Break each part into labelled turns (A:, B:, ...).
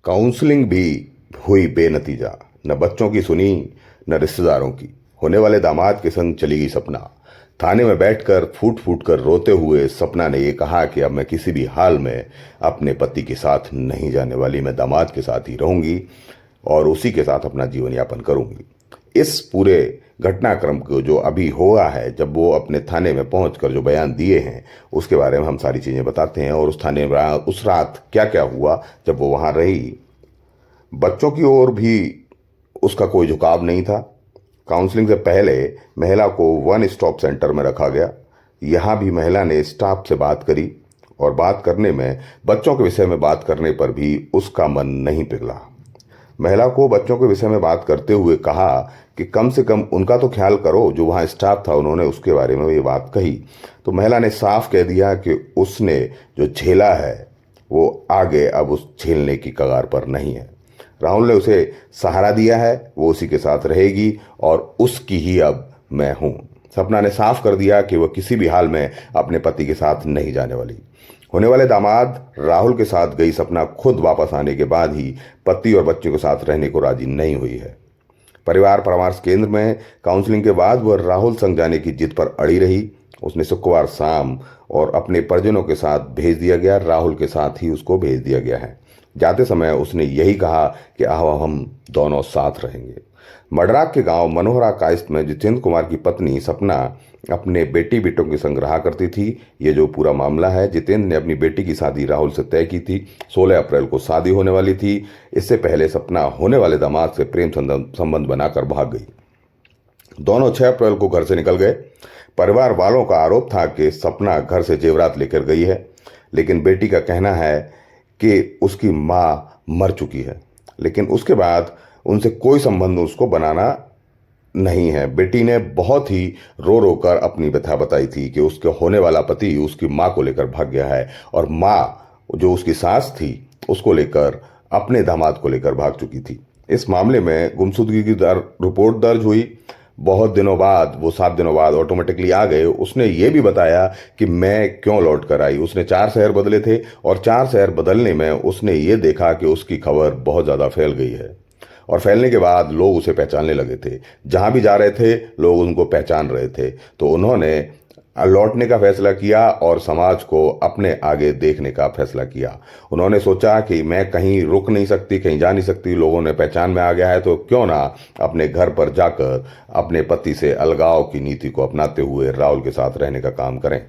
A: Counselling भी हुई बेनतीजा। न बच्चों की सुनी, न रिश्तेदारों की। होने वाले दामाद के संग चली गई सपना। थाने में बैठकर फूट फूट कर रोते हुए सपना ने यह कहा कि अब मैं किसी भी हाल में अपने पति के साथ नहीं जाने वाली, मैं दामाद के साथ ही रहूंगी और उसी के साथ अपना जीवन यापन करूंगी। इस पूरे घटनाक्रम को जो अभी हुआ है, जब वो अपने थाने में पहुंचकर जो बयान दिए हैं, उसके बारे में हम सारी चीजें बताते हैं और उस थाने में उस रात क्या क्या हुआ जब वो वहां रही। बच्चों की ओर भी उसका कोई झुकाव नहीं था। काउंसलिंग से पहले महिला को वन स्टॉप सेंटर में रखा गया। यहां भी महिला ने स्टाफ से बात करी और बात करने में, बच्चों के विषय में बात करने पर भी उसका मन नहीं पिघला। महिला को बच्चों के विषय में बात करते हुए कहा कि कम से कम उनका तो ख्याल करो। जो वहां स्टाफ था उन्होंने उसके बारे में ये बात कही तो महिला ने साफ कह दिया कि उसने जो झेला है वो आगे अब उस झेलने की कगार पर नहीं है। राहुल ने उसे सहारा दिया है, वो उसी के साथ रहेगी और उसकी ही अब मैं हूं। सपना ने साफ कर दिया कि वह किसी भी हाल में अपने पति के साथ नहीं जाने वाली। होने वाले दामाद राहुल के साथ गई सपना खुद वापस आने के बाद ही पति और बच्चों के साथ रहने को राजी नहीं हुई है। परिवार परामर्श केंद्र में काउंसलिंग के बाद वह राहुल संग जाने की जिद पर अड़ी रही। उसने शुक्रवार शाम और अपने परिजनों के साथ भेज दिया गया, राहुल के साथ ही उसको भेज दिया गया है। जाते समय उसने यही कहा कि अब हम दोनों साथ रहेंगे। मडराक के गांव मनोहरा कायस्थ में जितेंद्र कुमार की पत्नी सपना अपने बेटी बेटों के संग रहा करती थी। ये जो पूरा मामला है, जितेंद्र ने अपनी बेटी की शादी राहुल से तय की थी। 16 अप्रैल को शादी होने वाली थी। इससे पहले सपना होने वाले दामाद से प्रेम संबंध बनाकर भाग गई। दोनों 6 अप्रैल को घर से निकल गए। परिवार वालों का आरोप था कि सपना घर से जेवरात लेकर गई है, लेकिन बेटी का कहना है कि उसकी मां मर चुकी है, लेकिन उसके बाद उनसे कोई संबंध उसको बनाना नहीं है। बेटी ने बहुत ही रो रो कर अपनी व्यथा बताई थी कि उसके होने वाला पति उसकी मां को लेकर भाग गया है और मां जो उसकी सास थी उसको लेकर, अपने दामाद को लेकर भाग चुकी थी। इस मामले में गुमशुदगी की रिपोर्ट दर्ज हुई। बहुत दिनों बाद, वो 7 दिनों बाद ऑटोमेटिकली आ गए। उसने ये भी बताया कि मैं क्यों लौट कर आई। उसने 4 शहर बदले थे और 4 शहर बदलने में उसने ये देखा कि उसकी खबर बहुत ज़्यादा फैल गई है और फैलने के बाद लोग उसे पहचानने लगे थे। जहां भी जा रहे थे लोग उनको पहचान रहे थे, तो उन्होंने लौटने का फैसला किया और समाज को अपने आगे देखने का फैसला किया। उन्होंने सोचा कि मैं कहीं रुक नहीं सकती, कहीं जा नहीं सकती, लोगों ने पहचान में आ गया है तो क्यों ना अपने घर पर जाकर अपने पति से अलगाव की नीति को अपनाते हुए राहुल के साथ रहने का काम करें।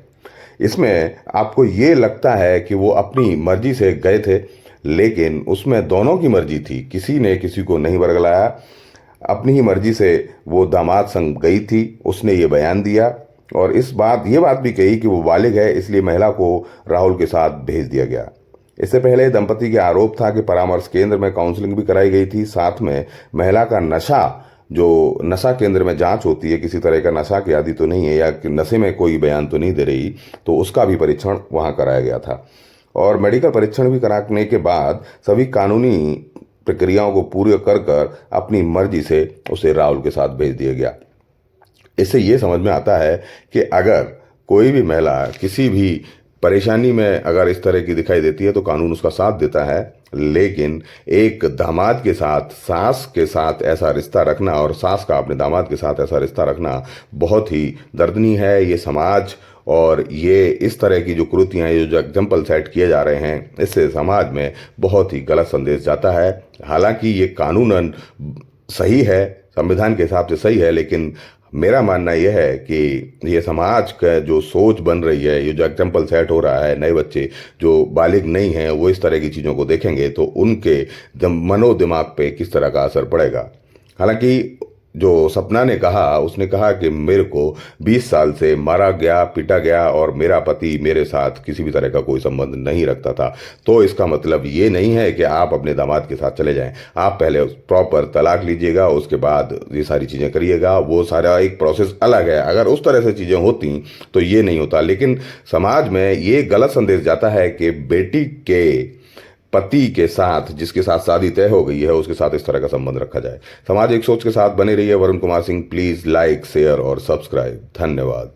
A: इसमें आपको ये लगता है कि वो अपनी मर्जी से गए थे, लेकिन उसमें दोनों की मर्जी थी। किसी ने किसी को नहीं बरगलाया। अपनी ही मर्जी से वो दामाद संग गई थी। उसने ये बयान दिया और ये बात भी कही कि वो बालिग है, इसलिए महिला को राहुल के साथ भेज दिया गया। इससे पहले दंपति के आरोप था कि परामर्श केंद्र में काउंसलिंग भी कराई गई थी। साथ में महिला का जो नशा केंद्र में जांच होती है, किसी तरह का नशा की आदि तो नहीं है या नशे में कोई बयान तो नहीं दे रही, तो उसका भी परीक्षण वहां कराया गया था। और मेडिकल परीक्षण भी कराने के बाद सभी कानूनी प्रक्रियाओं को पूरे कर अपनी मर्जी से उसे राहुल के साथ भेज दिया गया। इससे ये समझ में आता है कि अगर कोई भी महिला किसी भी परेशानी में अगर इस तरह की दिखाई देती है तो कानून उसका साथ देता है, लेकिन एक दामाद के साथ सास के साथ ऐसा रिश्ता रखना और सास का अपने दामाद के साथ ऐसा रिश्ता रखना बहुत ही दर्दनीय है। ये समाज और ये इस तरह की जो कृतियाँ, जो एग्जाम्पल सेट किए जा रहे हैं, इससे समाज में बहुत ही गलत संदेश जाता है। हालांकि ये कानूनन सही है, संविधान के हिसाब से सही है, लेकिन मेरा मानना यह है कि ये समाज का जो सोच बन रही है, ये जो एग्जाम्पल सेट हो रहा है, नए बच्चे जो बालिग नहीं हैं वो इस तरह की चीज़ों को देखेंगे तो उनके मनोदिमाग पे किस तरह का असर पड़ेगा। हालांकि जो सपना ने कहा, उसने कहा कि मेरे को 20 साल से मारा गया, पीटा गया और मेरा पति मेरे साथ किसी भी तरह का कोई संबंध नहीं रखता था। तो इसका मतलब ये नहीं है कि आप अपने दामाद के साथ चले जाएं। आप पहले प्रॉपर तलाक लीजिएगा, उसके बाद ये सारी चीज़ें करिएगा। वो सारा एक प्रोसेस अलग है। अगर उस तरह से चीज़ें होती तो ये नहीं होता। लेकिन समाज में ये गलत संदेश जाता है कि बेटी के पति के साथ, जिसके साथ शादी तय हो गई है, उसके साथ इस तरह का संबंध रखा जाए। समाज एक सोच के साथ बने रहिए। Varun Kumar Singh, please like, share और सब्सक्राइब। धन्यवाद।